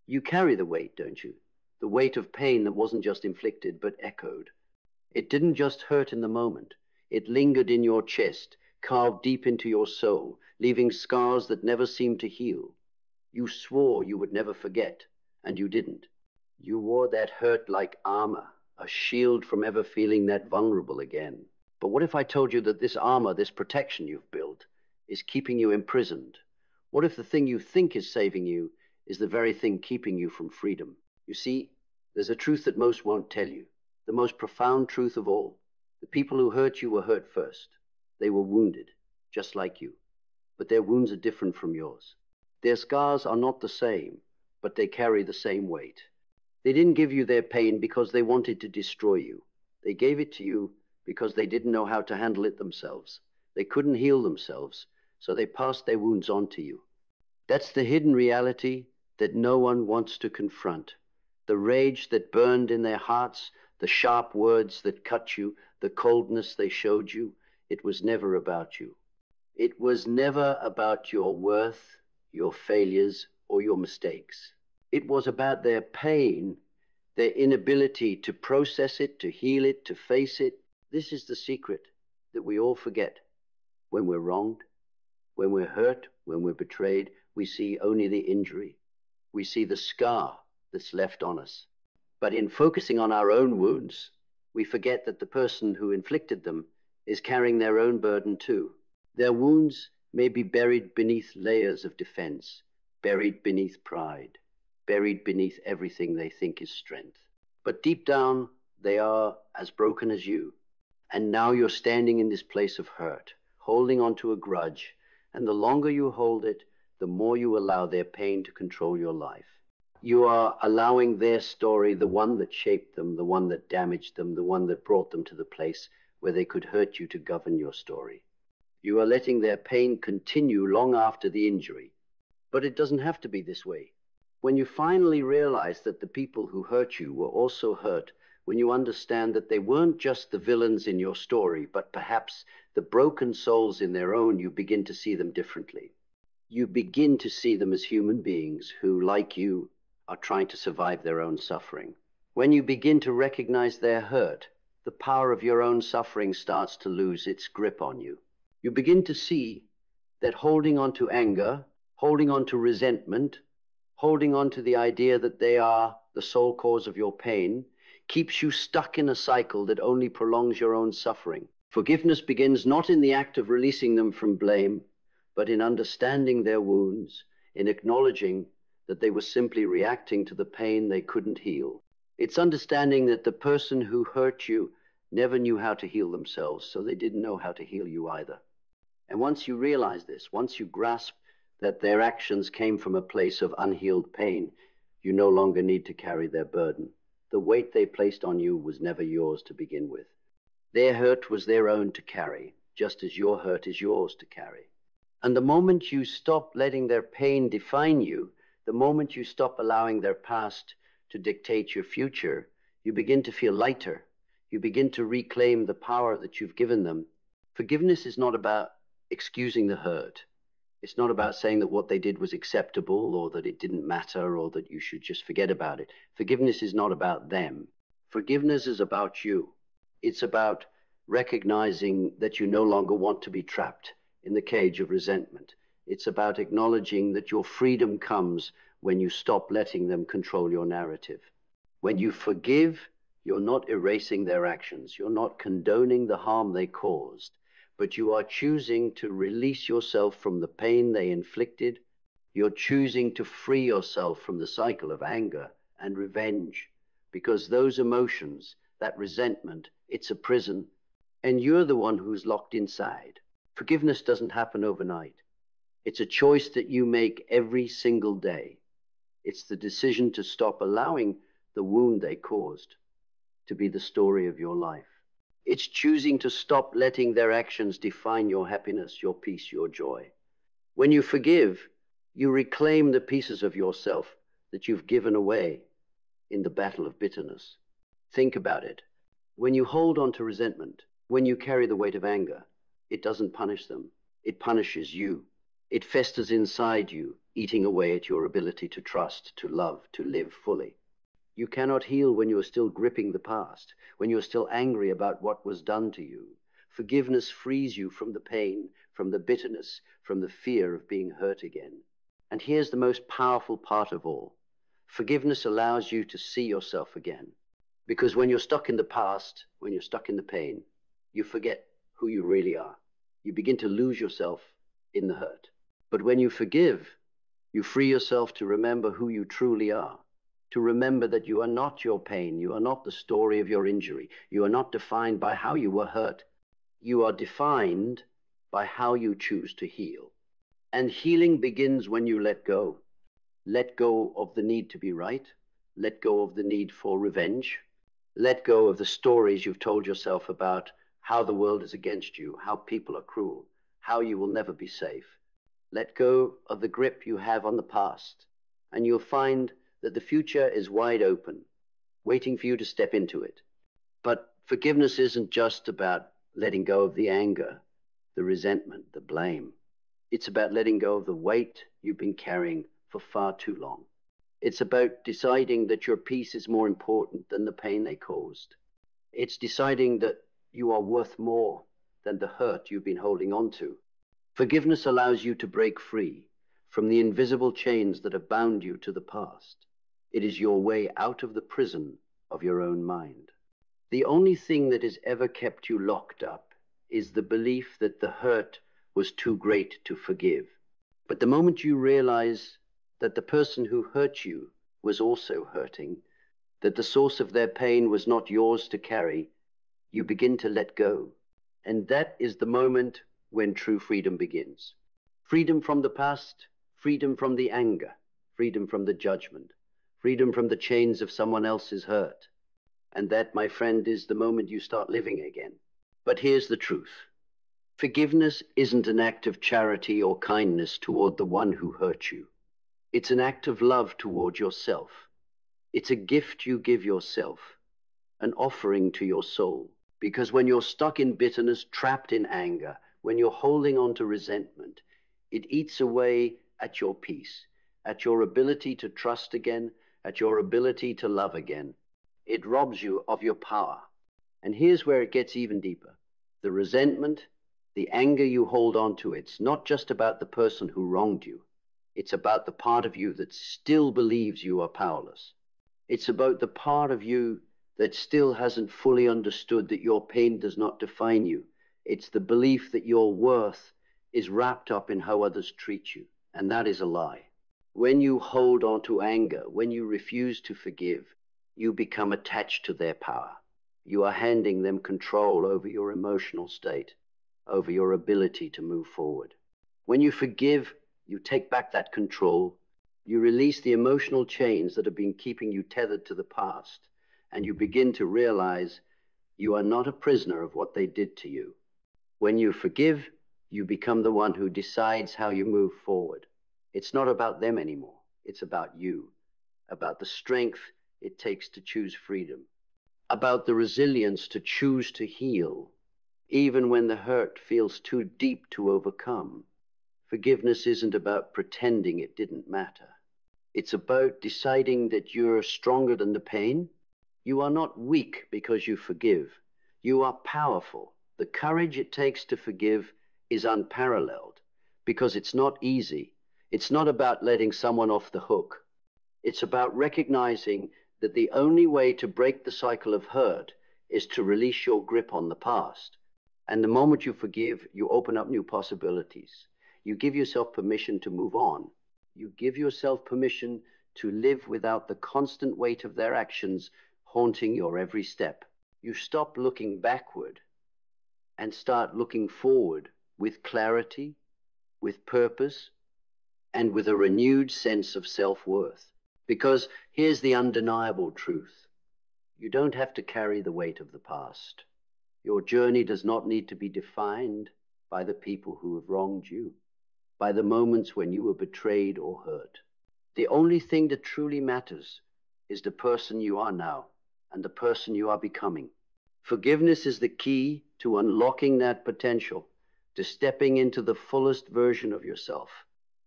You carry the weight, don't you? The weight of pain that wasn't just inflicted, but echoed. It didn't just hurt in the moment. It lingered in your chest, carved deep into your soul, leaving scars that never seemed to heal. You swore you would never forget, and you didn't. You wore that hurt like armor, a shield from ever feeling that vulnerable again. But what if I told you that this armor, this protection you've built, is keeping you imprisoned? What if the thing you think is saving you is the very thing keeping you from freedom? You see, there's a truth that most won't tell you, the most profound truth of all. The people who hurt you were hurt first. They were wounded, just like you. But their wounds are different from yours. Their scars are not the same, but they carry the same weight. They didn't give you their pain because they wanted to destroy you. They gave it to you because they didn't know how to handle it themselves. They couldn't heal themselves, so they passed their wounds on to you. That's the hidden reality that no one wants to confront. The rage that burned in their hearts, the sharp words that cut you, the coldness they showed you, it was never about you. It was never about your worth, your failures, or your mistakes. It was about their pain, their inability to process it, to heal it, to face it. This is the secret that we all forget. When we're wronged, when we're hurt, when we're betrayed, we see only the injury. We see the scar that's left on us. But in focusing on our own wounds, we forget that the person who inflicted them is carrying their own burden too. Their wounds may be buried beneath layers of defense, buried beneath pride, buried beneath everything they think is strength. But deep down, they are as broken as you. And now you're standing in this place of hurt, holding on to a grudge, and the longer you hold it, the more you allow their pain to control your life. You are allowing their story, the one that shaped them, the one that damaged them, the one that brought them to the place where they could hurt you, to govern your story. You are letting their pain continue long after the injury. But it doesn't have to be this way. When you finally realize that the people who hurt you were also hurt, when you understand that they weren't just the villains in your story, but perhaps the broken souls in their own, you begin to see them differently. You begin to see them as human beings who, like you, are trying to survive their own suffering. When you begin to recognize their hurt, the power of your own suffering starts to lose its grip on you. You begin to see that holding on to anger, holding on to resentment, holding on to the idea that they are the sole cause of your pain, keeps you stuck in a cycle that only prolongs your own suffering. Forgiveness begins not in the act of releasing them from blame, but in understanding their wounds, in acknowledging that they were simply reacting to the pain they couldn't heal. It's understanding that the person who hurt you never knew how to heal themselves, so they didn't know how to heal you either. And once you realize this, once you grasp that their actions came from a place of unhealed pain, you no longer need to carry their burden. The weight they placed on you was never yours to begin with. Their hurt was their own to carry, just as your hurt is yours to carry. And the moment you stop letting their pain define you, the moment you stop allowing their past to dictate your future, you begin to feel lighter. You begin to reclaim the power that you've given them. Forgiveness is not about excusing the hurt. It's not about saying that what they did was acceptable, or that it didn't matter, or that you should just forget about it. Forgiveness is not about them. Forgiveness is about you. It's about recognizing that you no longer want to be trapped in the cage of resentment. It's about acknowledging that your freedom comes when you stop letting them control your narrative. When you forgive, you're not erasing their actions. You're not condoning the harm they caused, but you are choosing to release yourself from the pain they inflicted. You're choosing to free yourself from the cycle of anger and revenge, because those emotions, that resentment, it's a prison, and you're the one who's locked inside. Forgiveness doesn't happen overnight. It's a choice that you make every single day. It's the decision to stop allowing the wound they caused to be the story of your life. It's choosing to stop letting their actions define your happiness, your peace, your joy. When you forgive, you reclaim the pieces of yourself that you've given away in the battle of bitterness. Think about it. When you hold on to resentment, when you carry the weight of anger, it doesn't punish them. It punishes you. It festers inside you. eating away at your ability to trust, to love, to live fully. You cannot heal when you are still gripping the past, when you are still angry about what was done to you. Forgiveness frees you from the pain, from the bitterness, from the fear of being hurt again. And here's the most powerful part of all. Forgiveness allows you to see yourself again. Because when you're stuck in the past, when you're stuck in the pain, you forget who you really are. You begin to lose yourself in the hurt. But when you forgive, you free yourself to remember who you truly are. To remember that you are not your pain, you are not the story of your injury, you are not defined by how you were hurt. You are defined by how you choose to heal. And healing begins when you let go. Let go of the need to be right, let go of the need for revenge, let go of the stories you've told yourself about how the world is against you, how people are cruel, how you will never be safe. Let go of the grip you have on the past, and you'll find that the future is wide open, waiting for you to step into it. But forgiveness isn't just about letting go of the anger, the resentment, the blame. It's about letting go of the weight you've been carrying for far too long. It's about deciding that your peace is more important than the pain they caused. It's deciding that you are worth more than the hurt you've been holding on to. Forgiveness allows you to break free from the invisible chains that have bound you to the past. It is your way out of the prison of your own mind. The only thing that has ever kept you locked up is the belief that the hurt was too great to forgive. But the moment you realize that the person who hurt you was also hurting, that the source of their pain was not yours to carry, you begin to let go. And that is the moment when true freedom begins. Freedom from the past, freedom from the anger, freedom from the judgment, freedom from the chains of someone else's hurt. And that, my friend, is the moment you start living again. But here's the truth. Forgiveness isn't an act of charity or kindness toward the one who hurt you. It's an act of love toward yourself. It's a gift you give yourself, an offering to your soul. Because when you're stuck in bitterness, trapped in anger, when you're holding on to resentment, it eats away at your peace, at your ability to trust again, at your ability to love again. It robs you of your power. And here's where it gets even deeper. The resentment, the anger you hold on to, it's not just about the person who wronged you. It's about the part of you that still believes you are powerless. It's about the part of you that still hasn't fully understood that your pain does not define you. It's the belief that your worth is wrapped up in how others treat you. And that is a lie. When you hold on to anger, when you refuse to forgive, you become attached to their power. You are handing them control over your emotional state, over your ability to move forward. When you forgive, you take back that control. You release the emotional chains that have been keeping you tethered to the past, and you begin to realize you are not a prisoner of what they did to you. When you forgive, you become the one who decides how you move forward. It's not about them anymore. It's about you, about the strength it takes to choose freedom, about the resilience to choose to heal, even when the hurt feels too deep to overcome. Forgiveness isn't about pretending it didn't matter. It's about deciding that you're stronger than the pain. You are not weak because you forgive. You are powerful. The courage it takes to forgive is unparalleled because it's not easy. It's not about letting someone off the hook. It's about recognizing that the only way to break the cycle of hurt is to release your grip on the past. And the moment you forgive, you open up new possibilities. You give yourself permission to move on. You give yourself permission to live without the constant weight of their actions haunting your every step. You stop looking backward and start looking forward with clarity, with purpose, and with a renewed sense of self-worth. Because here's the undeniable truth. You don't have to carry the weight of the past. Your journey does not need to be defined by the people who have wronged you, by the moments when you were betrayed or hurt. The only thing that truly matters is the person you are now and the person you are becoming. Forgiveness is the key to unlocking that potential, to stepping into the fullest version of yourself.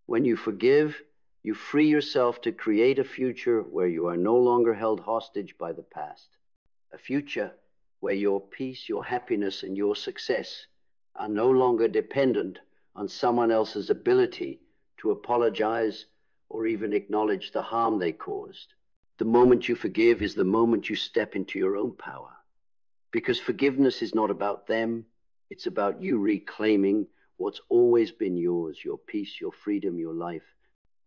When you forgive, You free yourself to create a future where you are no longer held hostage by the past. A future where your peace, your happiness, and your success are no longer dependent on someone else's ability to apologize or even acknowledge the harm they caused. The moment you forgive is the moment you step into your own power. Because forgiveness is not about them, it's about you reclaiming what's always been yours, your peace, your freedom, your life.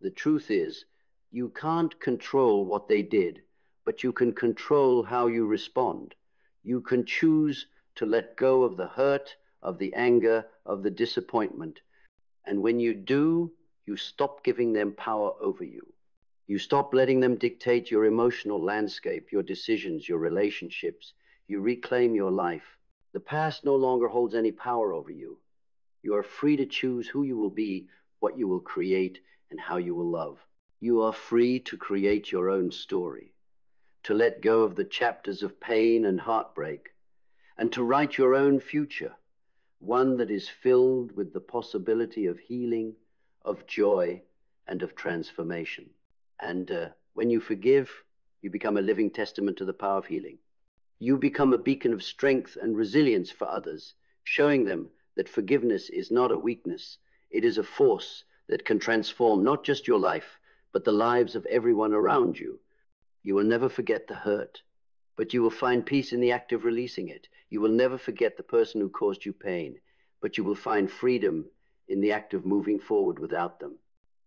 The truth is, you can't control what they did, but you can control how you respond. You can choose to let go of the hurt, of the anger, of the disappointment. And when you do, you stop giving them power over you. You stop letting them dictate your emotional landscape, your decisions, your relationships. You reclaim your life. The past no longer holds any power over you. You are free to choose who you will be, what you will create, and how you will love. You are free to create your own story, to let go of the chapters of pain and heartbreak, and to write your own future, one that is filled with the possibility of healing, of joy, and of transformation. And when you forgive, you become a living testament to the power of healing. You become a beacon of strength and resilience for others, showing them that forgiveness is not a weakness. It is a force that can transform not just your life, but the lives of everyone around you. You will never forget the hurt, but you will find peace in the act of releasing it. You will never forget the person who caused you pain, but you will find freedom in the act of moving forward without them.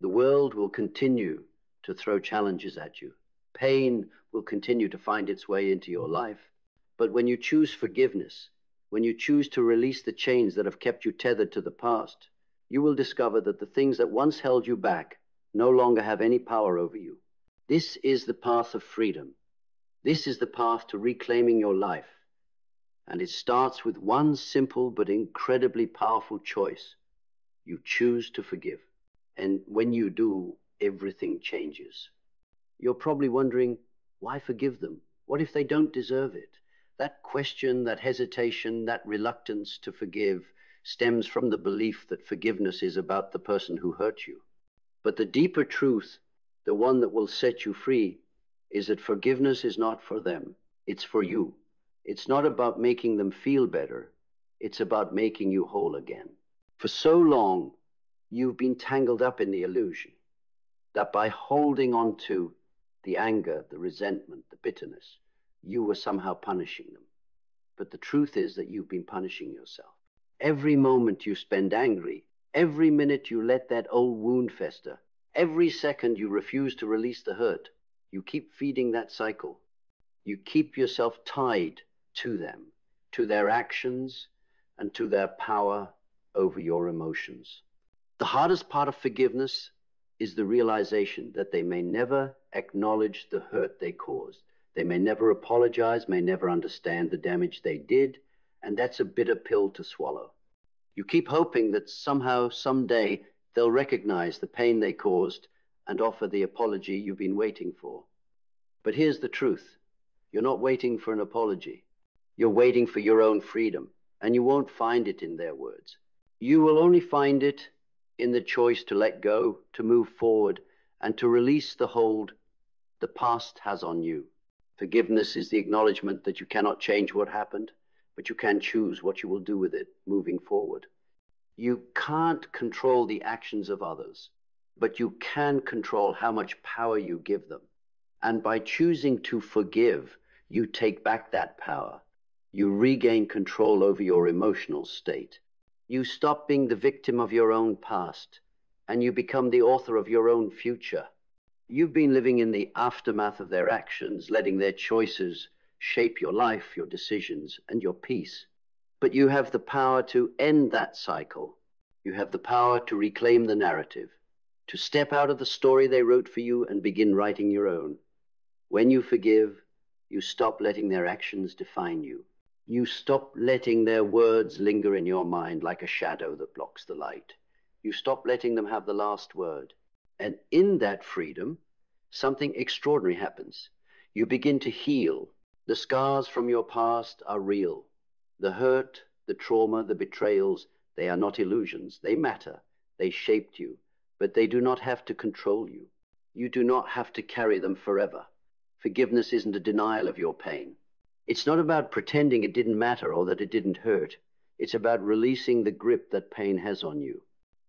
The world will continue to throw challenges at you. Pain will continue to find its way into your life. But when you choose forgiveness, when you choose to release the chains that have kept you tethered to the past, you will discover that the things that once held you back no longer have any power over you. This is the path of freedom. This is the path to reclaiming your life. And it starts with one simple but incredibly powerful choice. You choose to forgive. And when you do, everything changes. You're probably wondering, why forgive them? What if they don't deserve it? That question, that hesitation, that reluctance to forgive stems from the belief that forgiveness is about the person who hurt you. But the deeper truth, the one that will set you free, is that forgiveness is not for them. It's for you. It's not about making them feel better. It's about making you whole again. For so long, you've been tangled up in the illusion that by holding on to the anger, the resentment, the bitterness, you were somehow punishing them. But the truth is that you've been punishing yourself. Every moment you spend angry, every minute you let that old wound fester, every second you refuse to release the hurt, you keep feeding that cycle. You keep yourself tied to them, to their actions, and to their power over your emotions. The hardest part of forgiveness is the realization that they may never acknowledge the hurt they caused. They may never apologize, may never understand the damage they did, and that's a bitter pill to swallow. You keep hoping that somehow, someday, they'll recognize the pain they caused and offer the apology you've been waiting for. But here's the truth. You're not waiting for an apology. You're waiting for your own freedom, and you won't find it in their words. You will only find it in the choice to let go, to move forward, and to release the hold the past has on you. Forgiveness is the acknowledgement that you cannot change what happened, but you can choose what you will do with it moving forward. You can't control the actions of others, but you can control how much power you give them. And by choosing to forgive, you take back that power. You regain control over your emotional state. You stop being the victim of your own past, and you become the author of your own future. You've been living in the aftermath of their actions, letting their choices shape your life, your decisions, and your peace. But you have the power to end that cycle. You have the power to reclaim the narrative, to step out of the story they wrote for you and begin writing your own. When you forgive, you stop letting their actions define you. You stop letting their words linger in your mind like a shadow that blocks the light. You stop letting them have the last word. And in that freedom, something extraordinary happens. You begin to heal. The scars from your past are real. The hurt, the trauma, the betrayals, they are not illusions. They matter. They shaped you, but they do not have to control you. You do not have to carry them forever. Forgiveness isn't a denial of your pain. It's not about pretending it didn't matter or that it didn't hurt. It's about releasing the grip that pain has on you.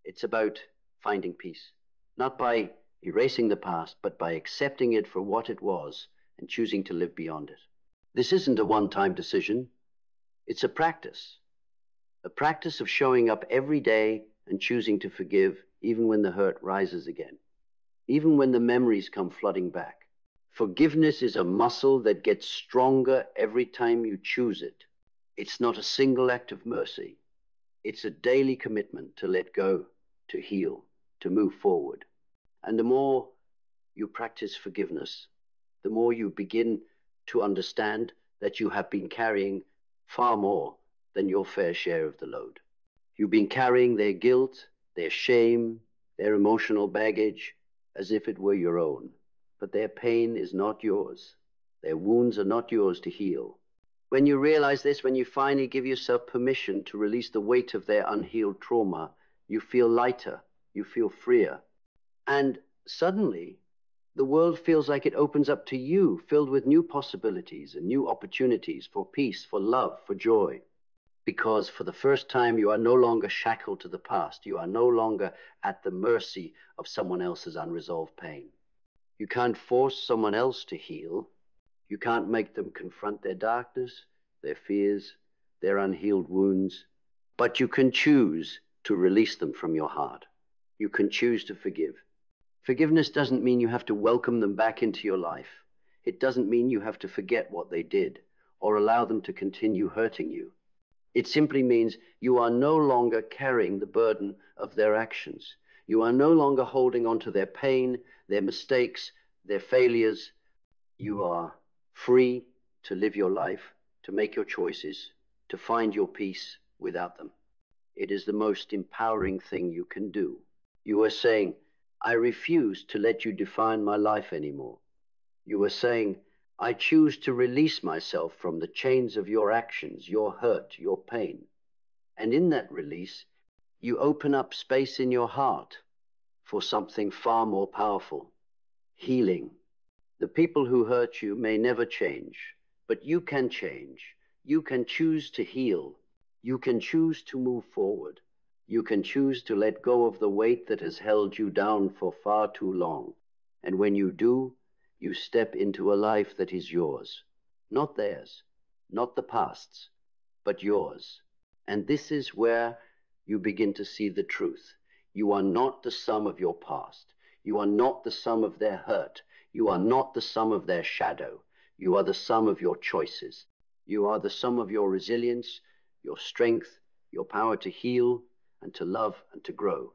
It's about finding peace, not by erasing the past, but by accepting it for what it was and choosing to live beyond it. This isn't a one-time decision. It's a practice of showing up every day and choosing to forgive even when the hurt rises again, even when the memories come flooding back. Forgiveness is a muscle that gets stronger every time you choose it. It's not a single act of mercy. It's a daily commitment to let go, to heal, to move forward. And the more you practice forgiveness, the more you begin to understand that you have been carrying far more than your fair share of the load. You've been carrying their guilt, their shame, their emotional baggage as if it were your own. But their pain is not yours. Their wounds are not yours to heal. When you realize this, when you finally give yourself permission to release the weight of their unhealed trauma, you feel lighter, you feel freer. And suddenly, the world feels like it opens up to you, filled with new possibilities and new opportunities for peace, for love, for joy. Because for the first time, you are no longer shackled to the past. You are no longer at the mercy of someone else's unresolved pain. You can't force someone else to heal. You can't make them confront their darkness, their fears, their unhealed wounds. But you can choose to release them from your heart. You can choose to forgive. Forgiveness doesn't mean you have to welcome them back into your life. It doesn't mean you have to forget what they did or allow them to continue hurting you. It simply means you are no longer carrying the burden of their actions. You are no longer holding on to their pain, their mistakes, their failures. You are free to live your life, to make your choices, to find your peace without them. It is the most empowering thing you can do. You are saying, I refuse to let you define my life anymore. You are saying, I choose to release myself from the chains of your actions, your hurt, your pain. And in that release, you open up space in your heart for something far more powerful, healing. The people who hurt you may never change, but you can change. You can choose to heal. You can choose to move forward. You can choose to let go of the weight that has held you down for far too long. And when you do, you step into a life that is yours, not theirs, not the past's, but yours. And this is where you begin to see the truth. You are not the sum of your past. You are not the sum of their hurt. You are not the sum of their shadow. You are the sum of your choices. You are the sum of your resilience, your strength, your power to heal and to love and to grow.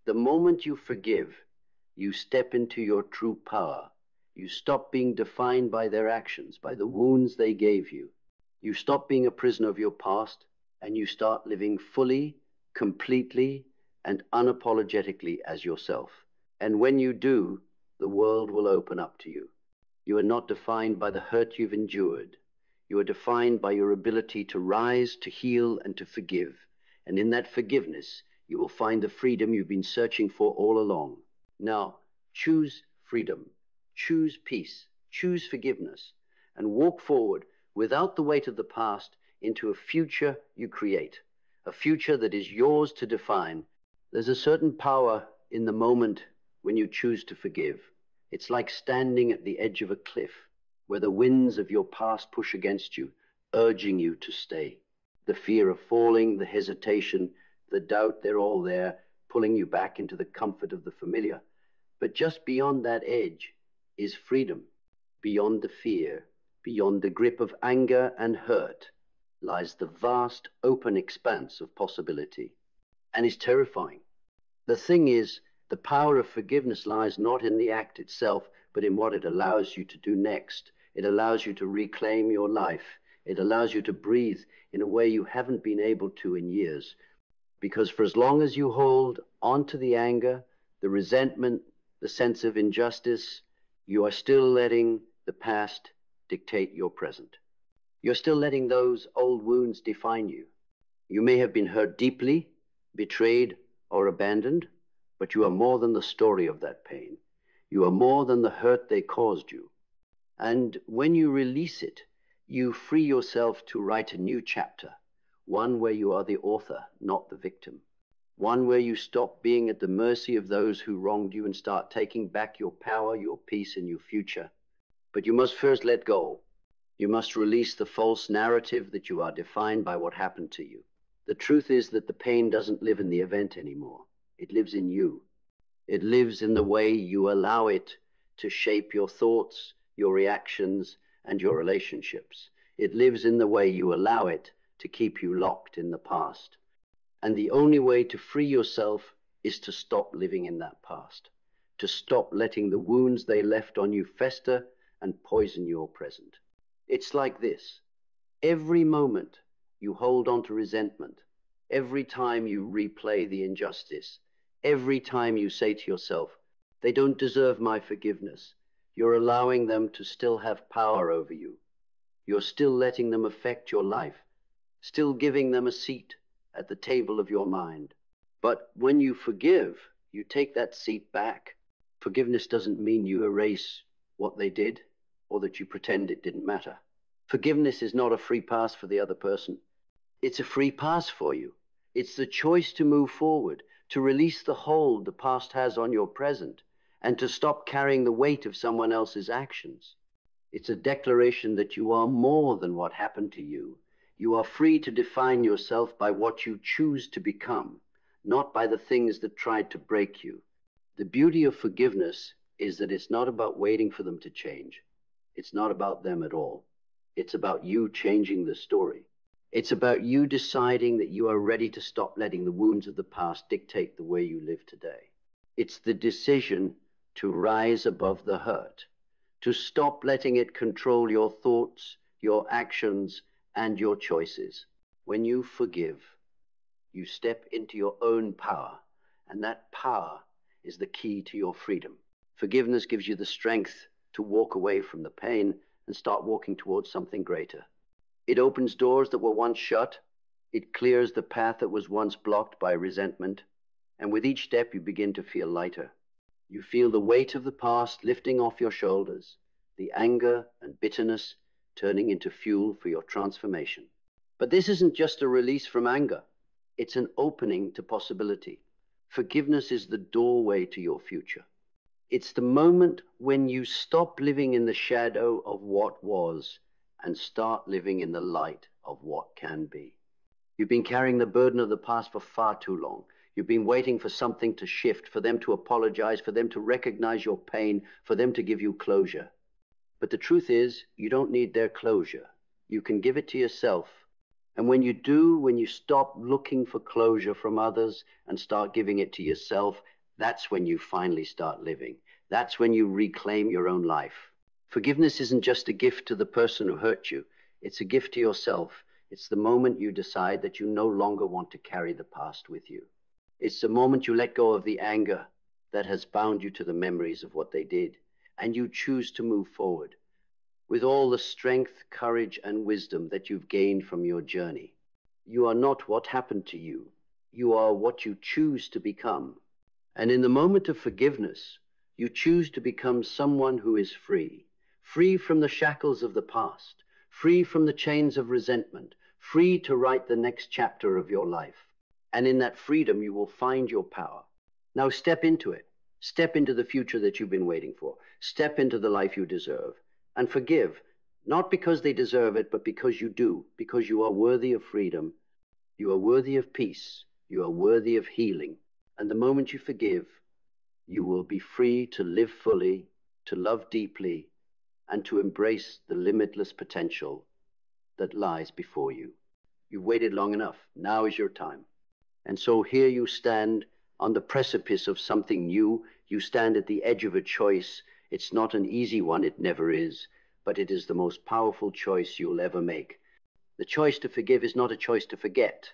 The moment you forgive, you step into your true power. You stop being defined by their actions, by the wounds they gave you. You stop being a prisoner of your past, and you start living fully, completely, and unapologetically as yourself. And when you do, the world will open up to you. You are not defined by the hurt you've endured. You are defined by your ability to rise, to heal, and to forgive. And in that forgiveness, you will find the freedom you've been searching for all along. Now, choose freedom, choose peace, choose forgiveness, and walk forward without the weight of the past into a future you create, a future that is yours to define. There's a certain power in the moment when you choose to forgive. It's like standing at the edge of a cliff where the winds of your past push against you, urging you to stay. The fear of falling, the hesitation, the doubt, they're all there, pulling you back into the comfort of the familiar. But just beyond that edge is freedom. Beyond the fear, beyond the grip of anger and hurt, lies the vast open expanse of possibility. And it's terrifying. The thing is, the power of forgiveness lies not in the act itself, but in what it allows you to do next. It allows you to reclaim your life. It allows you to breathe in a way you haven't been able to in years. Because for as long as you hold on to the anger, the resentment, the sense of injustice, you are still letting the past dictate your present. You're still letting those old wounds define you. You may have been hurt deeply, betrayed, or abandoned, but you are more than the story of that pain. You are more than the hurt they caused you. And when you release it, you free yourself to write a new chapter, one where you are the author, not the victim. One where you stop being at the mercy of those who wronged you and start taking back your power, your peace, and your future. But you must first let go. You must release the false narrative that you are defined by what happened to you. The truth is that the pain doesn't live in the event anymore. It lives in you. It lives in the way you allow it to shape your thoughts, your reactions, and your relationships. It lives in the way you allow it to keep you locked in the past. And the only way to free yourself is to stop living in that past, to stop letting the wounds they left on you fester and poison your present. It's like this. Every moment you hold on to resentment, every time you replay the injustice, every time you say to yourself, they don't deserve my forgiveness, you're allowing them to still have power over you. You're still letting them affect your life, still giving them a seat at the table of your mind. But when you forgive, you take that seat back. Forgiveness doesn't mean you erase what they did or that you pretend it didn't matter. Forgiveness is not a free pass for the other person. It's a free pass for you. It's the choice to move forward, to release the hold the past has on your present, and to stop carrying the weight of someone else's actions. It's a declaration that you are more than what happened to you. You are free to define yourself by what you choose to become, not by the things that tried to break you. The beauty of forgiveness is that it's not about waiting for them to change. It's not about them at all. It's about you changing the story. It's about you deciding that you are ready to stop letting the wounds of the past dictate the way you live today. It's the decision to rise above the hurt, to stop letting it control your thoughts, your actions, and your choices. When you forgive, you step into your own power, and that power is the key to your freedom. Forgiveness gives you the strength to walk away from the pain and start walking towards something greater. It opens doors that were once shut. It clears the path that was once blocked by resentment. And with each step, you begin to feel lighter. You feel the weight of the past lifting off your shoulders, the anger and bitterness turning into fuel for your transformation. But this isn't just a release from anger. It's an opening to possibility. Forgiveness is the doorway to your future. It's the moment when you stop living in the shadow of what was and start living in the light of what can be. You've been carrying the burden of the past for far too long. You've been waiting for something to shift, for them to apologize, for them to recognize your pain, for them to give you closure. But the truth is, you don't need their closure. You can give it to yourself. And when you do, when you stop looking for closure from others and start giving it to yourself, that's when you finally start living. That's when you reclaim your own life. Forgiveness isn't just a gift to the person who hurt you. It's a gift to yourself. It's the moment you decide that you no longer want to carry the past with you. It's the moment you let go of the anger that has bound you to the memories of what they did, and you choose to move forward with all the strength, courage, and wisdom that you've gained from your journey. You are not what happened to you. You are what you choose to become. And in the moment of forgiveness, you choose to become someone who is free, free from the shackles of the past, free from the chains of resentment, free to write the next chapter of your life. And in that freedom, you will find your power. Now step into it. Step into the future that you've been waiting for. Step into the life you deserve. And forgive, not because they deserve it, but because you do, because you are worthy of freedom. You are worthy of peace. You are worthy of healing. And the moment you forgive, you will be free to live fully, to love deeply, and to embrace the limitless potential that lies before you. You've waited long enough. Now is your time. And so here you stand on the precipice of something new. You stand at the edge of a choice. It's not an easy one. It never is. But it is the most powerful choice you'll ever make. The choice to forgive is not a choice to forget.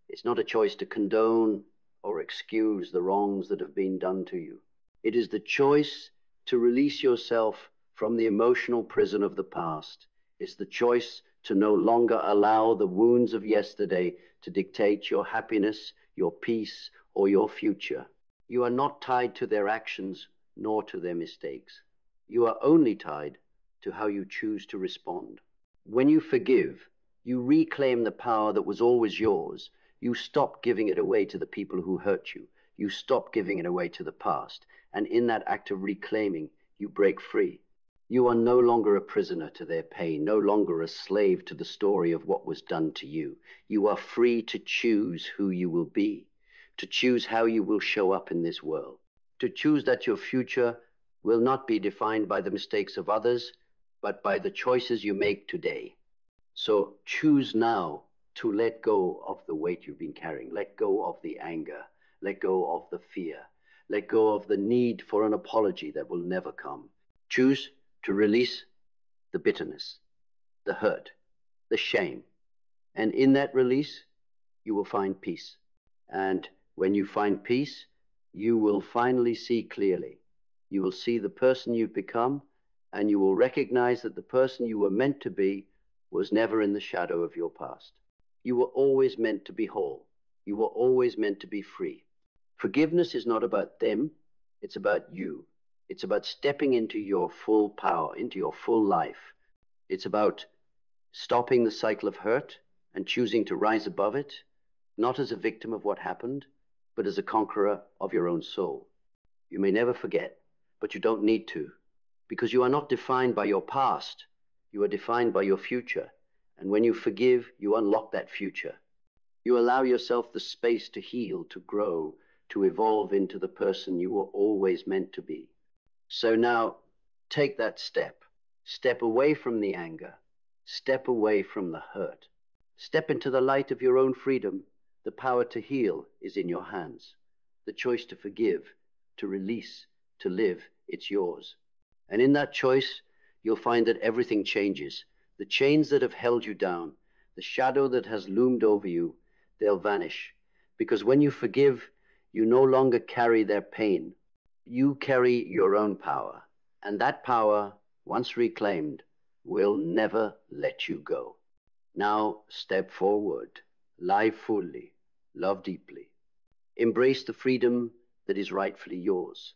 It's not a choice to condone or excuse the wrongs that have been done to you. It is the choice to release yourself from the emotional prison of the past. It's the choice to no longer allow the wounds of yesterday to dictate your happiness, your peace, or your future. You are not tied to their actions. nor to their mistakes. You are only tied to how you choose to respond. When you forgive, you reclaim the power that was always yours. You stop giving it away to the people who hurt you. You stop giving it away to the past. And in that act of reclaiming, you break free. You are no longer a prisoner to their pain, no longer a slave to the story of what was done to you. You are free to choose who you will be, to choose how you will show up in this world, to choose that your future will not be defined by the mistakes of others, but by the choices you make today. So choose now to let go of the weight you've been carrying. Let go of the anger. Let go of the fear. Let go of the need for an apology that will never come. Choose to release the bitterness, the hurt, the shame. And in that release, you will find peace. And when you find peace, you will finally see clearly. You will see the person you've become, and you will recognize that the person you were meant to be was never in the shadow of your past. You were always meant to be whole. You were always meant to be free. Forgiveness is not about them, it's about you. It's about stepping into your full power, into your full life. It's about stopping the cycle of hurt and choosing to rise above it, not as a victim of what happened, but as a conqueror of your own soul. You may never forget, but you don't need to, because you are not defined by your past. You are defined by your future. And when you forgive, you unlock that future. You allow yourself the space to heal, to grow, to evolve into the person you were always meant to be. So now, take that step. Step away from the anger. Step away from the hurt. Step into the light of your own freedom. The power to heal is in your hands. The choice to forgive, to release, to live, it's yours. And in that choice, you'll find that everything changes. The chains that have held you down, the shadow that has loomed over you, they'll vanish. Because when you forgive, you no longer carry their pain. You carry your own power. And that power, once reclaimed, will never let you go. Now step forward. Live fully. Love deeply. Embrace the freedom that is rightfully yours.